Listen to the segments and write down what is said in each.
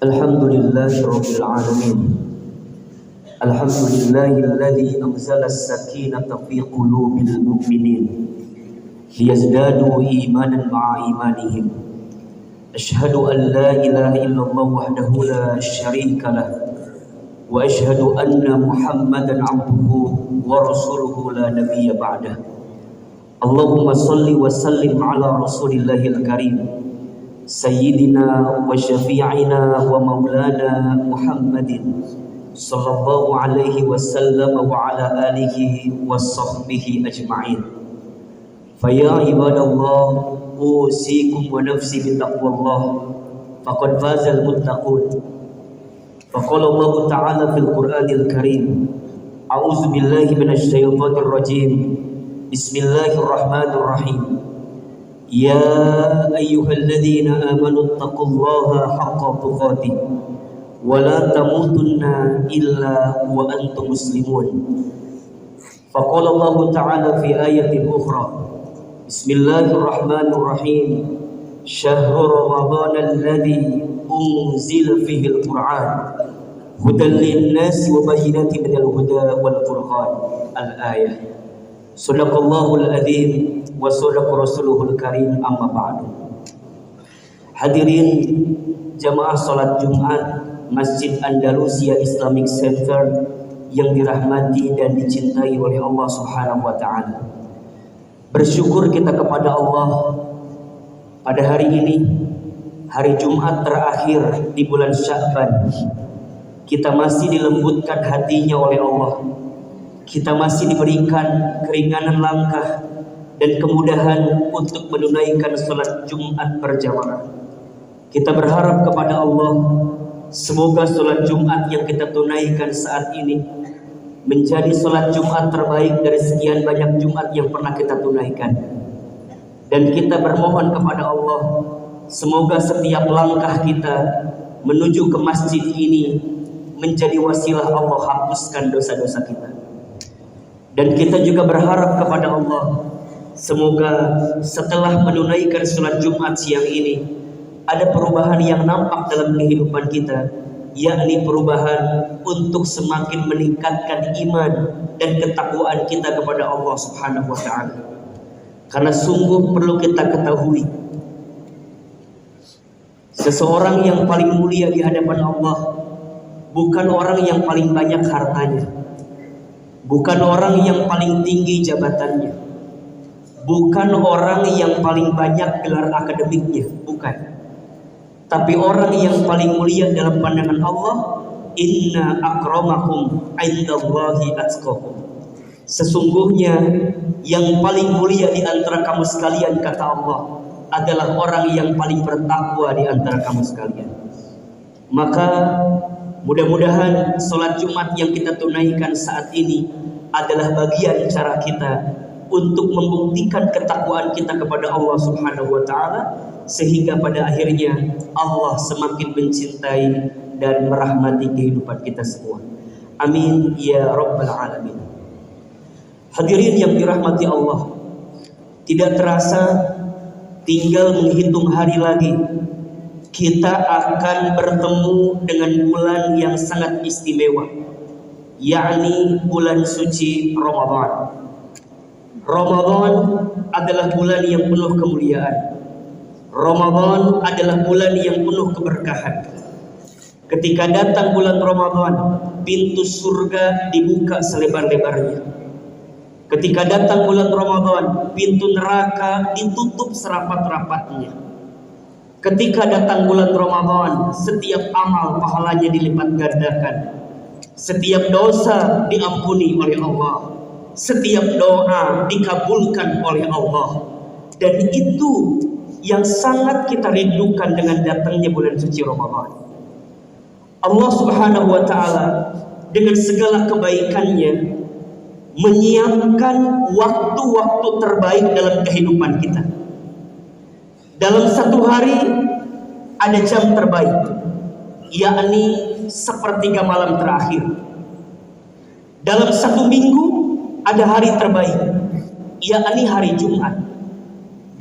Alhamdulillahirabbil alamin. Alhamdulillahilladzi anzala as-sakinata fi qulubil mu'minin liyazdadu imanan ma'a imanihim. Asyhadu an la ilaha illallah wahdahu la syarika lah wa asyhadu anna Muhammadan 'abduhu wa rasuluhu la nabiyya ba'dah. Allahumma salli wa sallim ala rasulillahil karim Sayyidina wa syafi'ina wa maulana Muhammadin sallallahu alaihi wasallam wa ala alihi wa sahbihi ajma'in. Faya ibadallah, usikum wa nafsi bitaqwallah, faqad fazal muttaqun. Faqala Allah ta'ala fil Qur'anil Karim, a'udzu billahi minasy syaithanir rajim. Bismillahirrahmanirrahim. Ya ayyuhalladzina amanu taqullaha haqqa tuqatih wa la tamutunna illa wa antum muslimun. Faqala Allah ta'ala fi ayatin ukhra. Bismillahirrahmanirrahim. Syahrul Ramadan alladzi unzila fihi al-Qur'an hudan lin-nasi wa bayyinatin minal huda wal furqan. Al-ayah. Sadaqallahul adzim wa sadaqa rasuluhul karim, amma ba'du. Hadirin jamaah salat Jumat Masjid Andalusia Islamic Center yang dirahmati dan dicintai oleh Allah Subhanahu wa taala. Bersyukur kita kepada Allah pada hari ini, hari Jumat terakhir di bulan Sya'ban. Kita masih dilembutkan hatinya oleh Allah. Kita masih diberikan keringanan langkah dan kemudahan untuk menunaikan salat Jumat berjamaah. Kita berharap kepada Allah, semoga salat Jumat yang kita tunaikan saat ini menjadi salat Jumat terbaik dari sekian banyak Jumat yang pernah kita tunaikan. Dan kita bermohon kepada Allah, semoga setiap langkah kita menuju ke masjid ini menjadi wasilah Allah hapuskan dosa-dosa kita. Dan kita juga berharap kepada Allah, semoga setelah menunaikan salat Jumat siang ini ada perubahan yang nampak dalam kehidupan kita, yakni perubahan untuk semakin meningkatkan iman dan ketakwaan kita kepada Allah Subhanahu wa taala. Karena sungguh perlu kita ketahui, seseorang yang paling mulia di hadapan Allah bukan orang yang paling banyak hartanya, bukan orang yang paling tinggi jabatannya, bukan orang yang paling banyak gelar akademiknya, bukan. Tapi orang yang paling mulia dalam pandangan Allah, inna akramakum indallahi atqakum. Sesungguhnya yang paling mulia di antara kamu sekalian, kata Allah, adalah orang yang paling bertakwa di antara kamu sekalian. Maka mudah-mudahan salat Jumat yang kita tunaikan saat ini adalah bagian cara kita untuk membuktikan ketakwaan kita kepada Allah Subhanahu wa taala, sehingga pada akhirnya Allah semakin mencintai dan merahmati kehidupan kita semua. Amin ya rabbal alamin. Hadirin yang dirahmati Allah, tidak terasa tinggal menghitung hari lagi kita akan bertemu dengan bulan yang sangat istimewa, yakni bulan suci Ramadan. Ramadan adalah bulan yang penuh kemuliaan. Ramadan adalah bulan yang penuh keberkahan. Ketika datang bulan Ramadan, pintu surga dibuka selebar-lebarnya. Ketika datang bulan Ramadan, pintu neraka ditutup serapat-rapatnya. Ketika datang bulan Ramadan, setiap amal pahalanya dilipat gandakan. Setiap dosa diampuni oleh Allah. Setiap doa dikabulkan oleh Allah. Dan itu yang sangat kita rindukan dengan datangnya bulan suci Ramadan. Allah Subhanahu wa taala dengan segala kebaikannya menyiapkan waktu-waktu terbaik dalam kehidupan kita. Dalam satu hari ada jam terbaik, yakni sepertiga malam terakhir. Dalam satu minggu ada hari terbaik, yakni hari Jumat.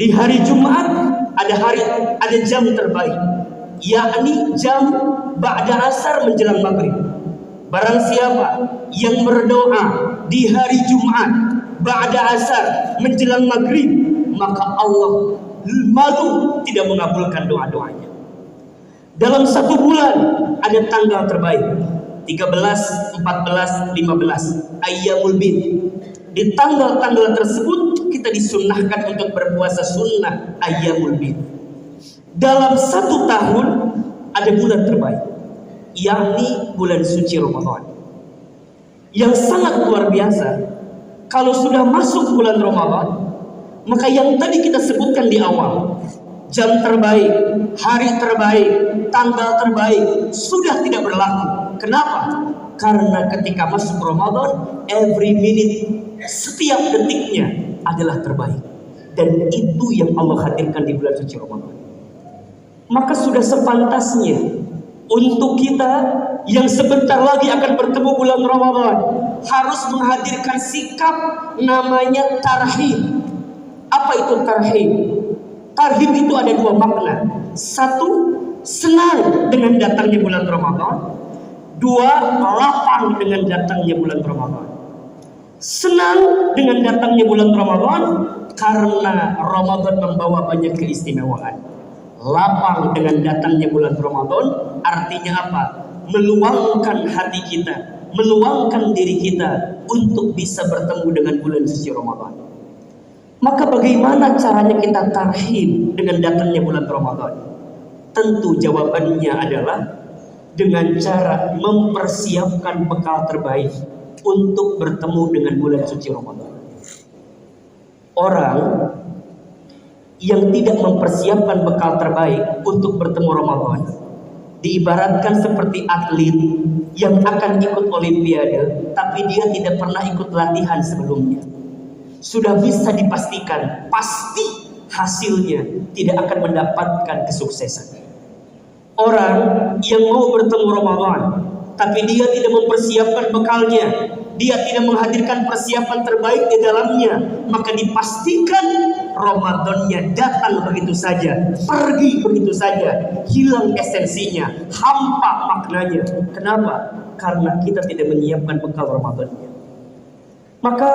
Di hari Jumat ada jam terbaik, yakni jam ba'da asar menjelang maghrib. Barang siapa yang berdoa di hari Jumat ba'da asar menjelang maghrib, maka Allah malu tidak mengabulkan doa-doanya. Dalam satu bulan ada tanggal terbaik, 13, 14, 15 Ayyamul Bid. Di tanggal-tanggal tersebut kita disunnahkan untuk berpuasa sunnah Ayyamul Bid. Dalam satu tahun ada bulan terbaik, yakni bulan suci Ramadan, yang sangat luar biasa. Kalau sudah masuk bulan Ramadan, maka yang tadi kita sebutkan di awal, jam terbaik, hari terbaik, tanggal terbaik sudah tidak berlaku. Kenapa? Karena ketika masuk Ramadan, every minute, setiap detiknya adalah terbaik. Dan itu yang Allah hadirkan di bulan suci Ramadan. Maka sudah sepantasnya untuk kita yang sebentar lagi akan bertemu bulan Ramadan harus menghadirkan sikap namanya tarhib. Apa itu tarhib? Tarhib itu ada dua makna. Satu, senang dengan datangnya bulan Ramadan. Dua, lapang dengan datangnya bulan Ramadan. Senang dengan datangnya bulan Ramadan karena Ramadan membawa banyak keistimewaan. Lapang dengan datangnya bulan Ramadan artinya apa? Meluangkan hati kita, meluangkan diri kita untuk bisa bertemu dengan bulan suci Ramadan. Maka bagaimana caranya kita tarhib dengan datangnya bulan Ramadan? Tentu jawabannya adalah dengan cara mempersiapkan bekal terbaik untuk bertemu dengan bulan suci Ramadan. Orang yang tidak mempersiapkan bekal terbaik untuk bertemu Ramadan diibaratkan seperti atlet yang akan ikut olimpiade tapi dia tidak pernah ikut latihan sebelumnya. Sudah bisa dipastikan pasti hasilnya tidak akan mendapatkan kesuksesan. Orang yang mau bertemu Ramadan tapi dia tidak mempersiapkan bekalnya, dia tidak menghadirkan persiapan terbaik di dalamnya, maka dipastikan Ramadannya datang begitu saja, pergi begitu saja, hilang esensinya, hampa maknanya. Kenapa? Karena kita tidak menyiapkan bekal Ramadannya. Maka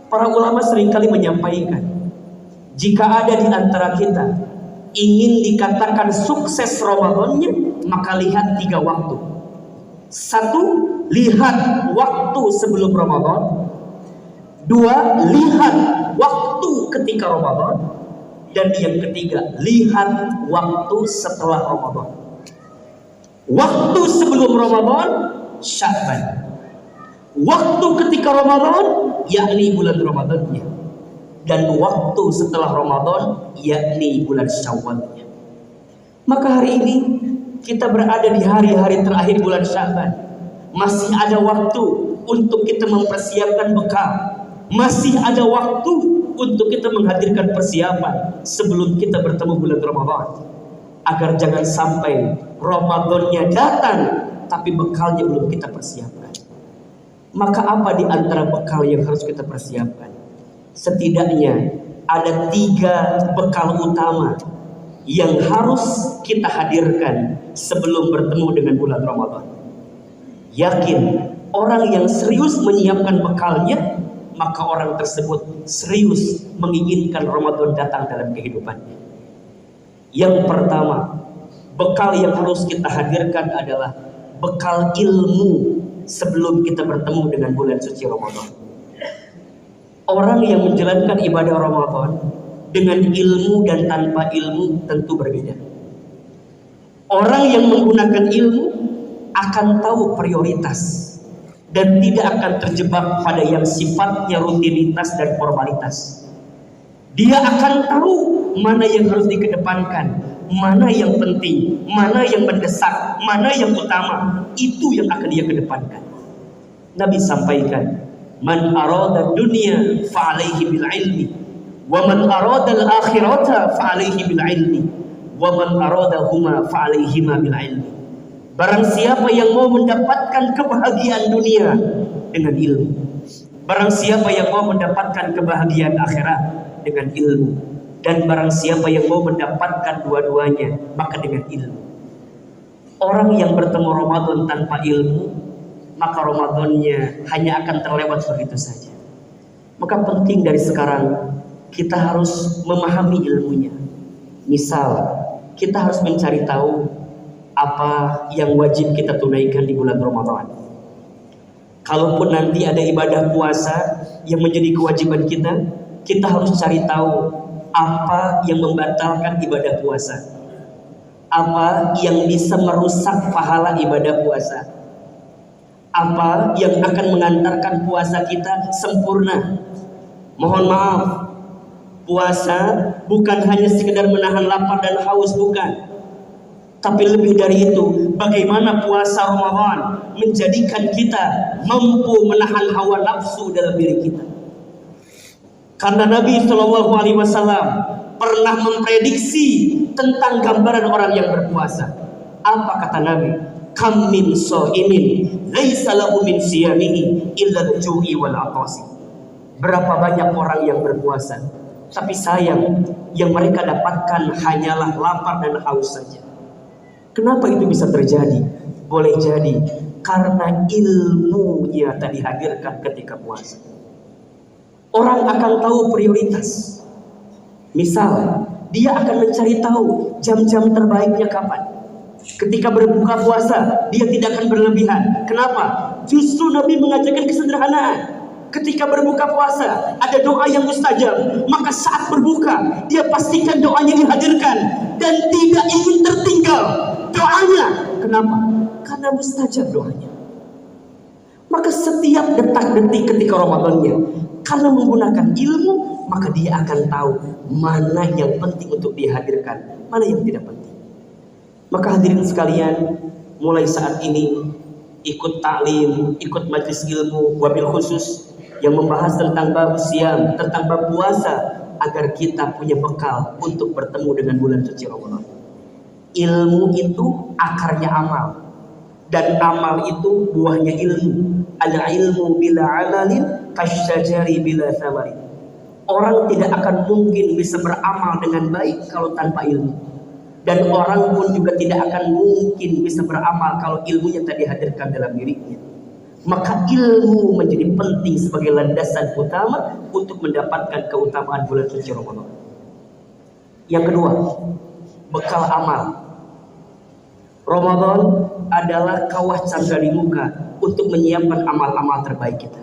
para ulama seringkali menyampaikan, jika ada di antara kita ingin dikatakan sukses Ramadannya, maka lihat 3 waktu. 1, lihat waktu sebelum Ramadan. 2, lihat waktu ketika Ramadan. Dan yang ketiga, lihat waktu setelah Ramadan. Waktu sebelum Ramadan, Sya'ban. Waktu ketika Ramadan, yakni bulan Ramadannya. Dan waktu setelah Ramadan, yakni bulan Syawalnya. Maka hari ini kita berada di hari-hari terakhir bulan Sya'ban. Masih ada waktu untuk kita mempersiapkan bekal. Masih ada waktu untuk kita menghadirkan persiapan sebelum kita bertemu bulan Ramadan. Agar jangan sampai Ramadannya datang tapi bekalnya belum kita persiapkan. Maka apa di antara bekal yang harus kita persiapkan? Setidaknya ada 3 bekal utama yang harus kita hadirkan sebelum bertemu dengan bulan Ramadan. Yakin, orang yang serius menyiapkan bekalnya, maka orang tersebut serius menginginkan Ramadan datang dalam kehidupannya. Yang pertama, bekal yang harus kita hadirkan adalah bekal ilmu sebelum kita bertemu dengan bulan suci Ramadan. Orang yang menjalankan ibadah Ramadan dengan ilmu dan tanpa ilmu tentu berbeda. Orang yang menggunakan ilmu akan tahu prioritas dan tidak akan terjebak pada yang sifatnya rutinitas dan formalitas. Dia akan tahu mana yang harus dikedepankan, mana yang penting, mana yang mendesak, mana yang utama. Itu yang akan dia kedepankan. Nabi sampaikan, man arada dunya fa'alaihi bil ilmi, wa man arada al akhirata fa'alaihi bil ilmi, wa man arada huma fa'alaihi bil ilmi. Barang siapa yang mau mendapatkan kebahagiaan dunia dengan ilmu, barang siapa yang mau mendapatkan kebahagiaan akhirat dengan ilmu, dan barang siapa yang mau mendapatkan dua-duanya maka dengan ilmu. Orang yang bertemu Ramadan tanpa ilmu, maka Ramadannya hanya akan terlewat begitu saja. Maka penting dari sekarang kita harus memahami ilmunya. Misal, kita harus mencari tahu apa yang wajib kita tunaikan di bulan Ramadan. Kalaupun nanti ada ibadah puasa yang menjadi kewajiban kita, kita harus cari tahu apa yang membatalkan ibadah puasa, apa yang bisa merusak pahala ibadah puasa, apa yang akan mengantarkan puasa kita sempurna. Mohon maaf, puasa bukan hanya sekedar menahan lapar dan haus, bukan. Tapi lebih dari itu, bagaimana puasa Ramadan menjadikan kita mampu menahan hawa nafsu dalam diri kita. Karena Nabi Shallallahu Alaihi Wasallam pernah memprediksi tentang gambaran orang yang berpuasa. Apa kata Nabi? Kam min shaimin laisa lahu min siyamihi illa al-ju'i wal 'atasi. Berapa banyak orang yang berpuasa, tapi sayang yang mereka dapatkan hanyalah lapar dan haus saja. Kenapa itu bisa terjadi? Boleh jadi karena ilmunya tak dihadirkan ketika puasa. Orang akan tahu prioritas. Misal, dia akan mencari tahu jam-jam terbaiknya kapan. Ketika berbuka puasa, dia tidak akan berlebihan. Kenapa? Justru Nabi mengajarkan kesederhanaan. Ketika berbuka puasa, ada doa yang mustajab. Maka saat berbuka, dia pastikan doanya dihadirkan dan tidak ingin tertinggal doanya. Kenapa? Karena mustajab doanya. Maka setiap detak-detik ketika Ramadannya, karena menggunakan ilmu, maka dia akan tahu mana yang penting untuk dihadirkan, mana yang tidak penting. Maka hadirin sekalian, mulai saat ini ikut taklim, ikut majlis ilmu, wabil khusus yang membahas tentang bab siam, tentang bab puasa, agar kita punya bekal untuk bertemu dengan bulan suci Ramadan. Ilmu itu akarnya amal, dan amal itu buahnya ilmu. Al-ilmu bila amalin kasyajari bila thamari. Orang tidak akan mungkin bisa beramal dengan baik kalau tanpa ilmu, dan orang pun juga tidak akan mungkin bisa beramal kalau ilmunya tak dihadirkan dalam dirinya. Maka ilmu menjadi penting sebagai landasan utama untuk mendapatkan keutamaan bulan suci Ramadan. Yang kedua, bekal amal. Ramadan adalah kawah candra di muka untuk menyiapkan amal-amal terbaik kita.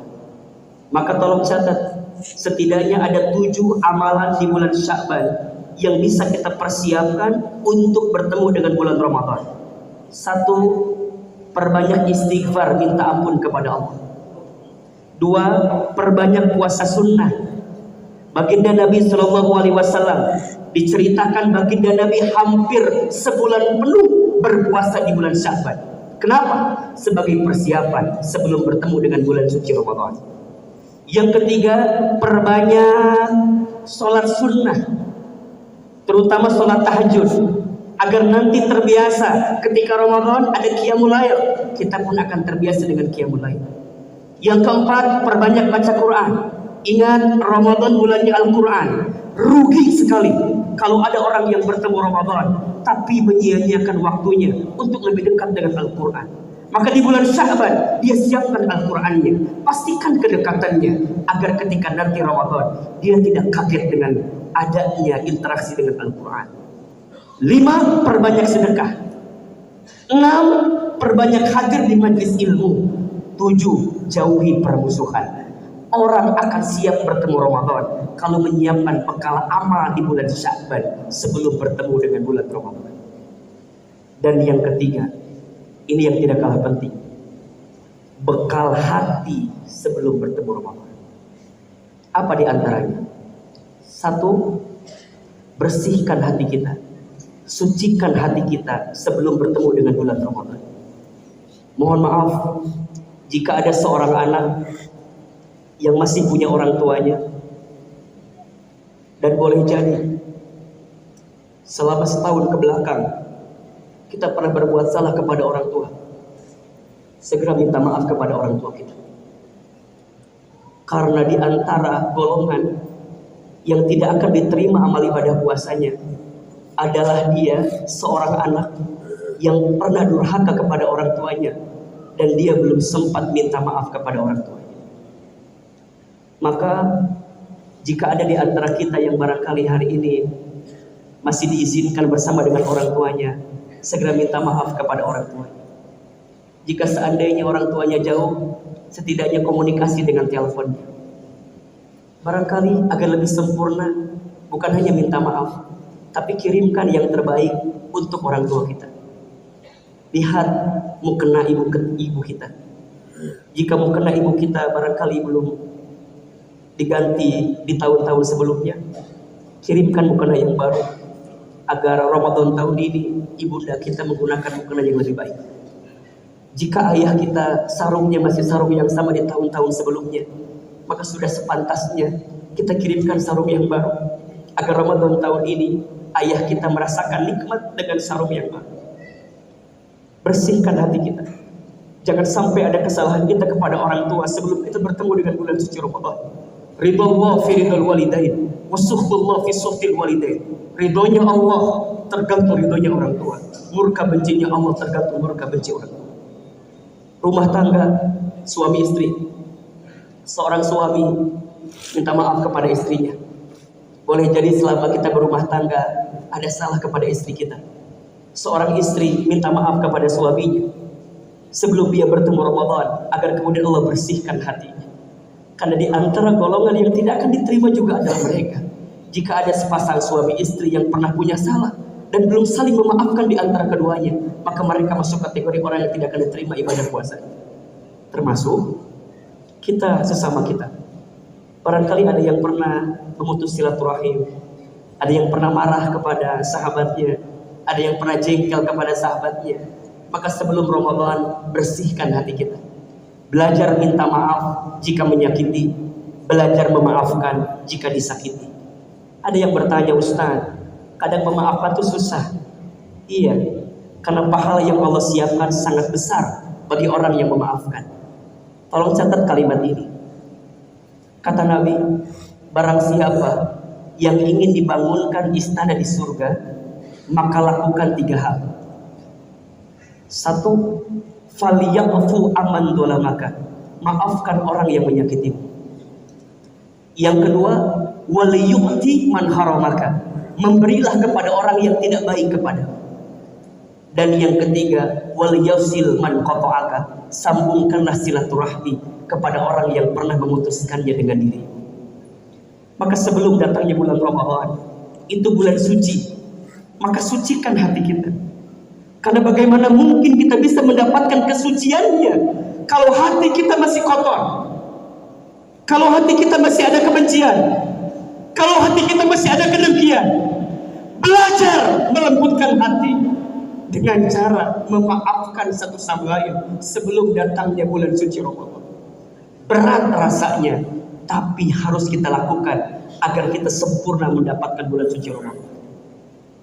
Maka tolong catat, setidaknya ada 7 amalan di bulan Sya'ban yang bisa kita persiapkan untuk bertemu dengan bulan Ramadan. 1, perbanyak istighfar, minta ampun kepada Allah. 2, perbanyak puasa sunnah. Baginda Nabi SAW diceritakan baginda Nabi hampir sebulan penuh berpuasa di bulan Sya'ban. Kenapa? Sebagai persiapan sebelum bertemu dengan bulan suci Ramadan. Yang ketiga, perbanyak sholat sunnah, terutama sholat tahajud, agar nanti terbiasa ketika Ramadan ada qiyamul lail, kita pun akan terbiasa dengan qiyamul lail. Yang keempat, perbanyak baca Quran. Ingat, Ramadan bulannya Al-Quran. Rugi sekali kalau ada orang yang bertemu Ramadan tapi menyia-nyiakan waktunya untuk lebih dekat dengan Al-Quran. Maka di bulan Sya'ban dia siapkan Al-Qurannya, pastikan kedekatannya, agar ketika nanti Ramadan dia tidak kaget dengan adanya interaksi dengan Al-Quran. 5, perbanyak sedekah. 6, perbanyak hadir di majlis ilmu. 7, jauhi permusuhan. Orang akan siap bertemu Ramadan kalau menyiapkan bekal amal di bulan Sya'ban sebelum bertemu dengan bulan Ramadan. Dan yang ketiga, ini yang tidak kalah penting, bekal hati sebelum bertemu Ramadan. Apa di antaranya? 1, bersihkan hati kita, sucikan hati kita sebelum bertemu dengan bulan Ramadan. Mohon maaf jika ada seorang anak yang masih punya orang tuanya, dan boleh jadi selama setahun ke belakang kita pernah berbuat salah kepada orang tua. Segera minta maaf kepada orang tua kita, karena di antara golongan yang tidak akan diterima amal ibadah puasanya adalah dia seorang anak yang pernah durhaka kepada orang tuanya dan dia belum sempat minta maaf kepada orang tuanya. Maka jika ada di antara kita yang barangkali hari ini masih diizinkan bersama dengan orang tuanya, segera minta maaf kepada orang tuanya. Jika seandainya orang tuanya jauh, setidaknya komunikasi dengan teleponnya. Barangkali agar lebih sempurna, bukan hanya minta maaf, tapi kirimkan yang terbaik untuk orang tua kita. Lihat mukena ibu kita. Jika mukena ibu kita barangkali belum diganti di tahun-tahun sebelumnya, kirimkan mukena yang baru agar Ramadan tahun ini ibunda kita menggunakan mukena yang lebih baik. Jika ayah kita sarungnya masih sarung yang sama di tahun-tahun sebelumnya, maka sudah sepantasnya kita kirimkan sarung yang baru agar Ramadan tahun ini ayah kita merasakan nikmat dengan sarung yang baru. Bersihkan hati kita. Jangan sampai ada kesalahan kita kepada orang tua sebelum kita bertemu dengan bulan suci Ramadan. Ridallah fi ridal walidain wa sukhtullah fi sukhtil walidain. Ridhonya Allah tergantung ridhonya orang tua. Murka bencinya Allah tergantung murka benci orang tua. Rumah tangga, suami istri. Seorang suami minta maaf kepada istrinya. Boleh jadi selama kita berumah tangga ada salah kepada istri kita. Seorang istri minta maaf kepada suaminya sebelum dia bertemu Ramadan agar kemudian Allah bersihkan hatinya. Karena di antara golongan yang tidak akan diterima juga adalah mereka. Jika ada sepasang suami istri yang pernah punya salah dan belum saling memaafkan di antara keduanya, maka mereka masuk kategori orang yang tidak akan diterima ibadah puasa. Termasuk kita sesama kita. Barangkali ada yang pernah memutus silaturahim, ada yang pernah marah kepada sahabatnya, ada yang pernah jengkel kepada sahabatnya. Maka sebelum Ramadan bersihkan hati kita. Belajar minta maaf jika menyakiti, belajar memaafkan jika disakiti. Ada yang bertanya, Ustaz, kadang memaafkan itu susah. Iya, karena pahala yang Allah siapkan sangat besar bagi orang yang memaafkan. Tolong catat kalimat ini. Kata Nabi, barang siapa yang ingin dibangunkan istana di surga, maka lakukan 3 hal. 1, falyafu aman dolamaka, maafkan orang yang menyakitimu. Yang kedua, waliyu'ti man haramaka, memberilah kepada orang yang tidak baik kepada. Dan yang ketiga, wal yasil man qata'aka, sambungkanlah silaturahmi kepada orang yang pernah memutuskannya dengan diri. Maka sebelum datangnya bulan Ramadan, itu bulan suci, maka sucikan hati kita. Karena bagaimana mungkin kita bisa mendapatkan kesuciannya kalau hati kita masih kotor, kalau hati kita masih ada kebencian, kalau hati kita masih ada kedengkian. Belajar melembutkan hati dengan cara memaafkan satu sama lain sebelum datangnya bulan suci Ramadan. Berat rasanya, tapi harus kita lakukan agar kita sempurna mendapatkan bulan suci Ramadan.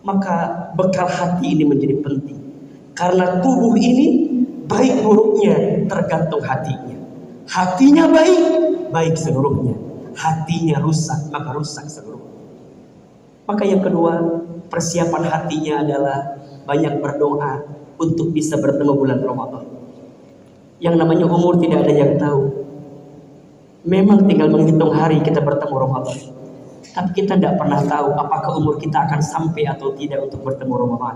Maka bekal hati ini menjadi penting. Karena tubuh ini baik buruknya tergantung hatinya. Hatinya baik, baik seluruhnya. Hatinya rusak, maka rusak seluruhnya. Maka yang kedua, persiapan hatinya adalah banyak berdoa untuk bisa bertemu bulan Ramadan. Yang namanya umur tidak ada yang tahu. Memang tinggal menghitung hari kita bertemu Ramadan. Tapi kita tidak pernah tahu apakah umur kita akan sampai atau tidak untuk bertemu Ramadan.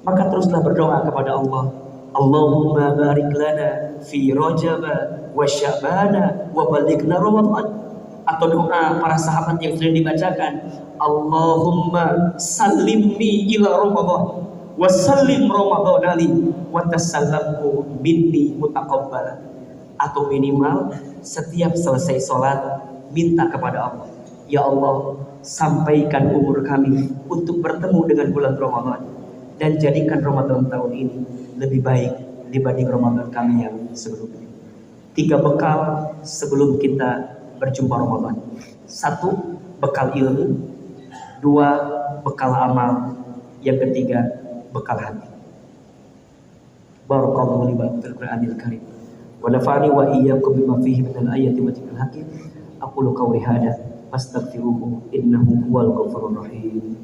Maka teruslah berdoa kepada Allah. Allahumma barik lana fi Rajab wa Sya'ban wa balighna Ramadan. Atau doa para sahabat yang sering dibacakan, Allahumma sallimni ila Ramadan wa sallim Ramadan ali wa tasallamhu minni mutaqabbala. Atau minimal setiap selesai sholat minta kepada Allah, ya Allah, sampaikan umur kami untuk bertemu dengan bulan Ramadan dan jadikan Ramadan tahun ini lebih baik dibanding Ramadan kami yang sebelumnya. 3 bekal sebelum kita berjumpa Ramadan. 1, bekal ilmu. 2, bekal amal. Yang ketiga, bekal hati. Barakallahu li wa lakum fil Qur'anil Karim. Wa nafa'ani wa iyyakum bima fihi minal ayati wa dzikril hakim. Aqulu qawli hadza fastaghfiruhu innahu huwal ghafurur rahim.